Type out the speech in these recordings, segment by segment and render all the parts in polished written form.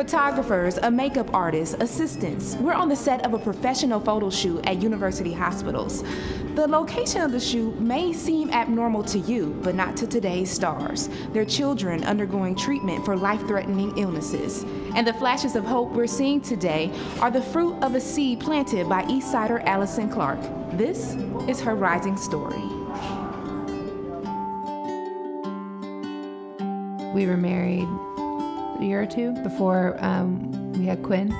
Photographers, a makeup artist, assistants. We're on the set of a professional photo shoot at university hospitals. The location of the shoot may seem abnormal to you, but not to today's stars. They're children undergoing treatment for life-threatening illnesses. And the flashes of hope we're seeing today are the fruit of a seed planted by Eastsider Allison Clarke. This is her rising story. We were married a year or two before we had Quinn.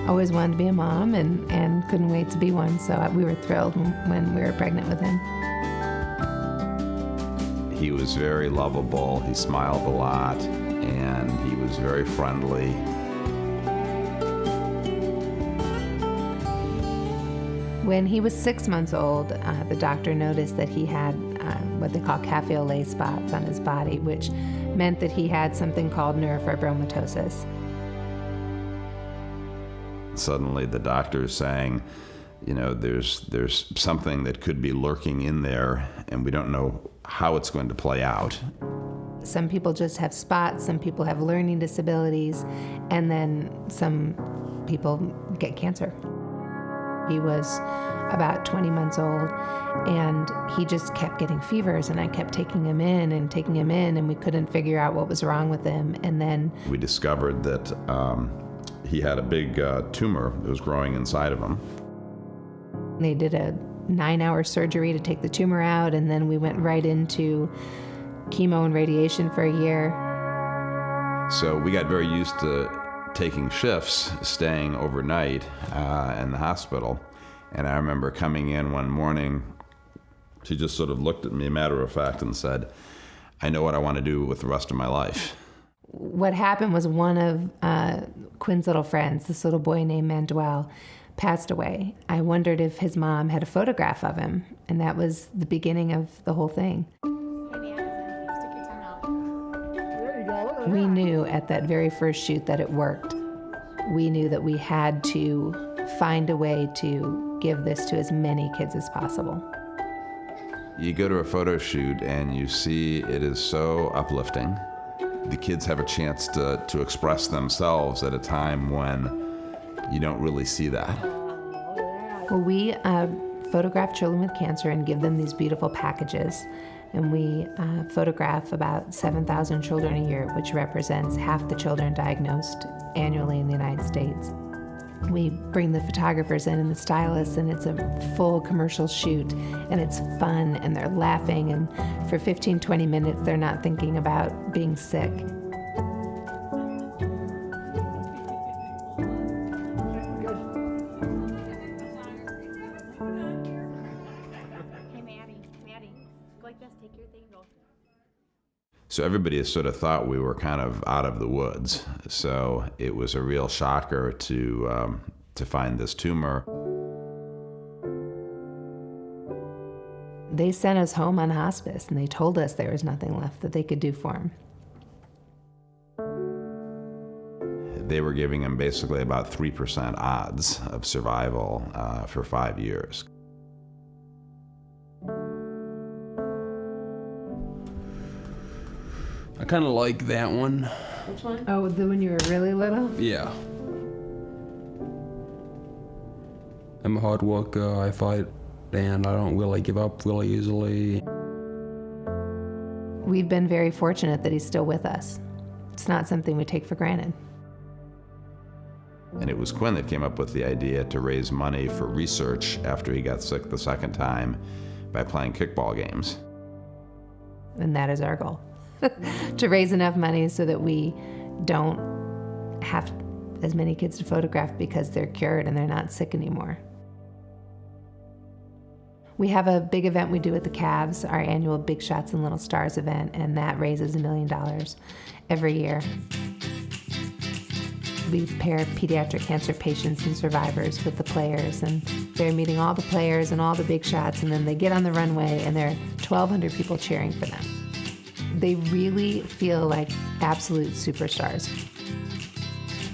Always wanted to be a mom and couldn't wait to be one, so we were thrilled when we were pregnant with him. He was very lovable, he smiled a lot, and he was very friendly. When he was 6 months old, the doctor noticed that he had what they call cafe au lait spots on his body, which meant that he had something called neurofibromatosis. Suddenly the doctor is saying, you know, there's something that could be lurking in there, and we don't know how it's going to play out. Some people just have spots, some people have learning disabilities, and then some people get cancer. He was about 20 months old, and he just kept getting fevers, and I kept taking him in, and we couldn't figure out what was wrong with him. And then we discovered that he had a big tumor that was growing inside of him. They did a 9-hour surgery to take the tumor out, and then we went right into chemo and radiation for a year. So we got very used to taking shifts, staying overnight in the hospital. And I remember coming in one morning, she just sort of looked at me, matter of fact, and said, I know what I want to do with the rest of my life. What happened was one of Quinn's little friends, this little boy named Manuel, passed away. I wondered if his mom had a photograph of him, and that was the beginning of the whole thing. We knew at that very first shoot that it worked. We knew that we had to find a way to give this to as many kids as possible. You go to a photo shoot and you see it is so uplifting. The kids have a chance to express themselves at a time when you don't really see that. Well, we photograph children with cancer and give them these beautiful packages. And we photograph about 7,000 children a year, which represents half the children diagnosed annually in the United States. We bring the photographers in and the stylists, and it's a full commercial shoot, and it's fun, and they're laughing, and for 15, 20 minutes, they're not thinking about being sick. So everybody sort of thought we were kind of out of the woods. So it was a real shocker to find this tumor. They sent us home on hospice, and they told us there was nothing left that they could do for him. They were giving him basically about 3% odds of survival for 5 years. I kind of like that one. Which one? Oh, the when you were really little? Yeah. I'm a hard worker, I fight, and I don't really give up really easily. We've been very fortunate that he's still with us. It's not something we take for granted. And it was Quinn that came up with the idea to raise money for research after he got sick the second time by playing kickball games. And that is our goal. To raise enough money so that we don't have as many kids to photograph because they're cured and they're not sick anymore. We have a big event we do at the Cavs, our annual Big Shots and Little Stars event, and that raises $1 million every year. We pair pediatric cancer patients and survivors with the players, and they're meeting all the players and all the big shots, and then they get on the runway and there are 1,200 people cheering for them. They really feel like absolute superstars.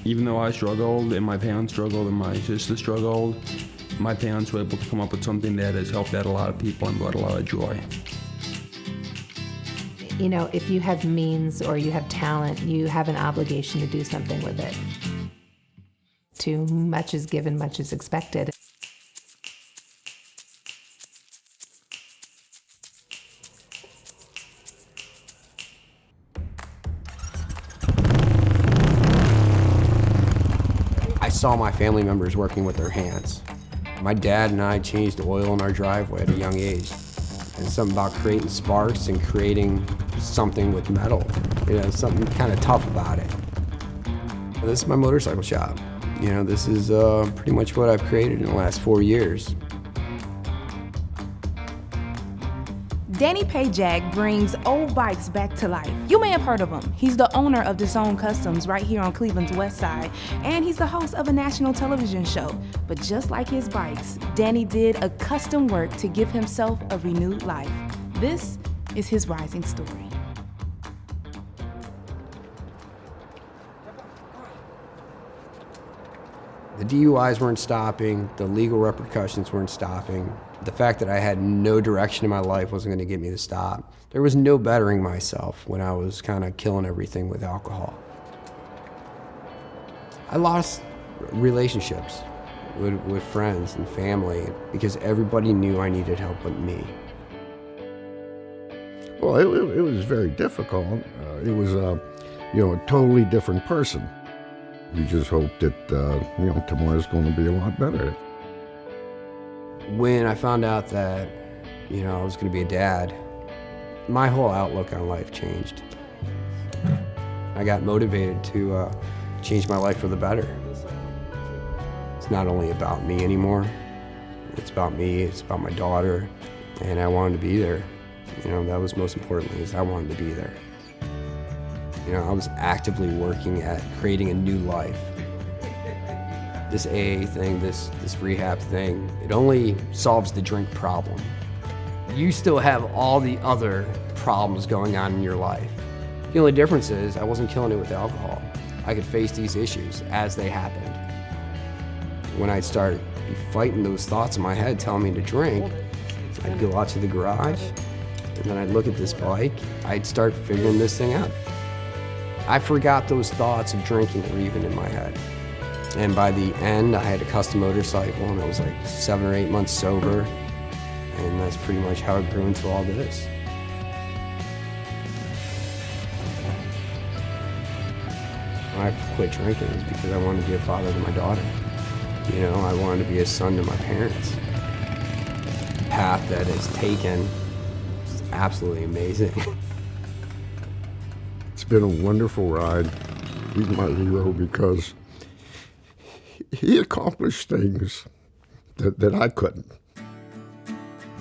Even though I struggled, and my parents struggled, and my sister struggled, my parents were able to come up with something that has helped out a lot of people and brought a lot of joy. You know, if you have means or you have talent, you have an obligation to do something with it. Too much is given, much is expected. I saw my family members working with their hands. My dad and I changed oil in our driveway at a young age. And something about creating sparks and creating something with metal. You know, something kind of tough about it. This is my motorcycle shop. You know, this is pretty much what I've created in the last 4 years. Dani Pajak brings old bikes back to life. You may have heard of him. He's the owner of Disown Customs right here on Cleveland's West Side, and he's the host of a national television show. But just like his bikes, Dani did a custom work to give himself a renewed life. This is his rising story. The DUIs weren't stopping, the legal repercussions weren't stopping. The fact that I had no direction in my life wasn't going to get me to stop. There was no bettering myself when I was kind of killing everything with alcohol. I lost relationships with friends and family because everybody knew I needed help but me. Well, it was very difficult. It was, a totally different person. You just hope that, tomorrow's going to be a lot better. When I found out that, I was going to be a dad, my whole outlook on life changed. I got motivated to change my life for the better. It's not only about me anymore. It's about me, it's about my daughter, and I wanted to be there. That was most importantly, is I wanted to be there. I was actively working at creating a new life. This AA thing, this rehab thing, it only solves the drink problem. You still have all the other problems going on in your life. The only difference is I wasn't killing it with alcohol. I could face these issues as they happened. When I started fighting those thoughts in my head telling me to drink, I'd go out to the garage, and then I'd look at this bike, I'd start figuring this thing out. I forgot those thoughts of drinking were even in my head. And by the end, I had a custom motorcycle, and I was like 7 or 8 months sober, and that's pretty much how it grew into all this. I quit drinking is because I wanted to be a father to my daughter. I wanted to be a son to my parents. The path that it's taken is absolutely amazing. It's been a wonderful ride. He's my hero because he accomplished things that I couldn't.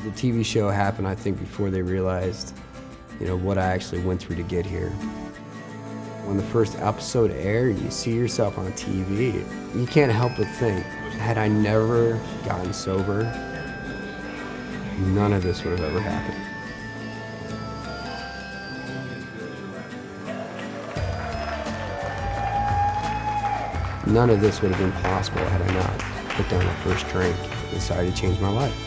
The TV show happened, I think, before they realized, what I actually went through to get here. When the first episode aired, you see yourself on TV. You can't help but think, had I never gotten sober, none of this would have ever happened. None of this would have been possible had I not put down that first drink and decided to change my life.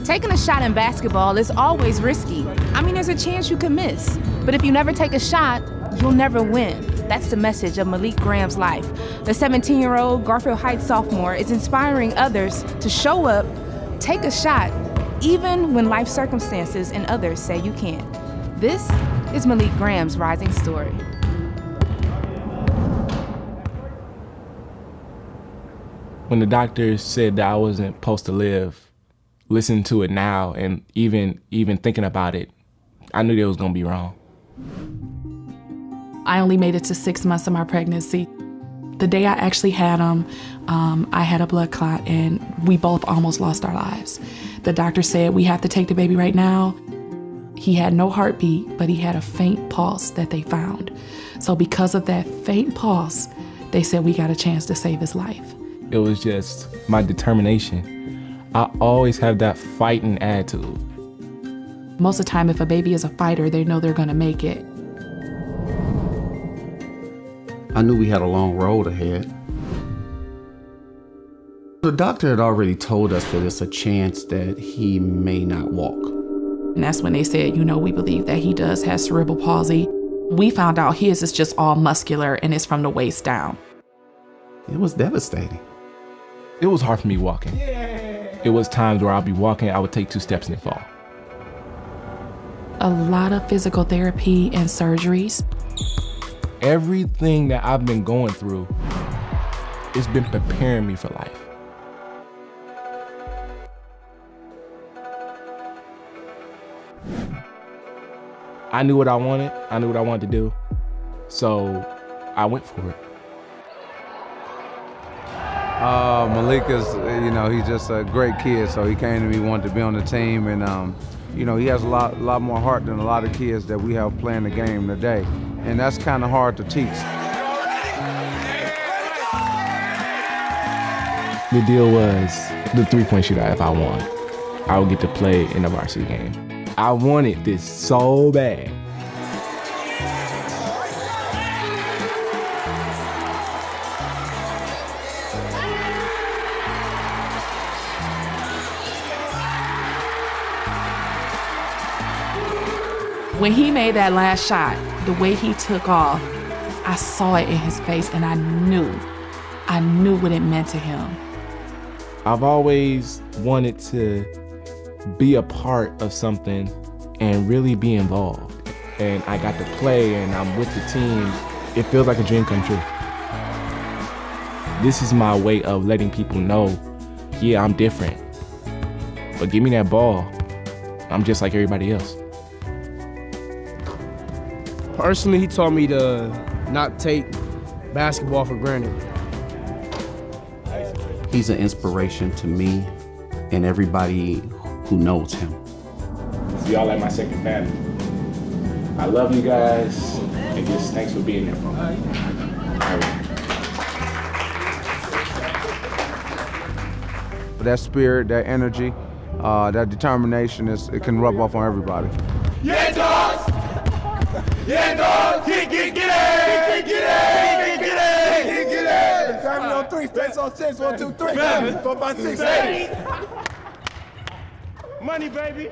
Taking a shot in basketball is always risky. There's a chance you can miss. But if you never take a shot, you'll never win. That's the message of Malieke Graham's life. The 17-year-old Garfield Heights sophomore is inspiring others to show up, take a shot, even when life circumstances and others say you can't. This is Malieke Graham's rising story. When the doctor said that I wasn't supposed to live, listening to it now and even thinking about it, I knew they was gonna be wrong. I only made it to 6 months of my pregnancy. The day I actually had him, I had a blood clot and we both almost lost our lives. The doctor said, we have to take the baby right now. He had no heartbeat, but he had a faint pulse that they found. So because of that faint pulse, they said we got a chance to save his life. It was just my determination. I always have that fighting attitude. Most of the time, if a baby is a fighter, they know they're gonna make it. I knew we had a long road ahead. The doctor had already told us that it's a chance that he may not walk. And that's when they said, we believe that he does have cerebral palsy. We found out his is just all muscular and it's from the waist down. It was devastating. It was hard for me walking. It was times where I'd be walking, I would take 2 steps and fall. A lot of physical therapy and surgeries. Everything that I've been going through, it's been preparing me for life. I knew what I wanted. I knew what I wanted to do. So I went for it. Malieke's, he's just a great kid. So he came to me, wanted to be on the team. And, he has a lot more heart than a lot of kids that we have playing the game today. And that's kind of hard to teach. The deal was the 3-point shootout. If I won, I would get to play in the varsity game. I wanted this so bad. When he made that last shot, the way he took off, I saw it in his face and I knew what it meant to him. I've always wanted to be a part of something and really be involved. And I got to play and I'm with the team. It feels like a dream come true. This is my way of letting people know, yeah, I'm different. But give me that ball, I'm just like everybody else. Personally, he taught me to not take basketball for granted. He's an inspiration to me and everybody who knows him. So y'all like my second family. I love you guys, and just thanks for being there for me. That spirit, that energy, that determination, it can rub off on everybody. Yeah, dogs! Yeah, dogs! Get it! Family on 3, face on 6, 1, 2, 3, 4, 5, 6, 8. Money, baby.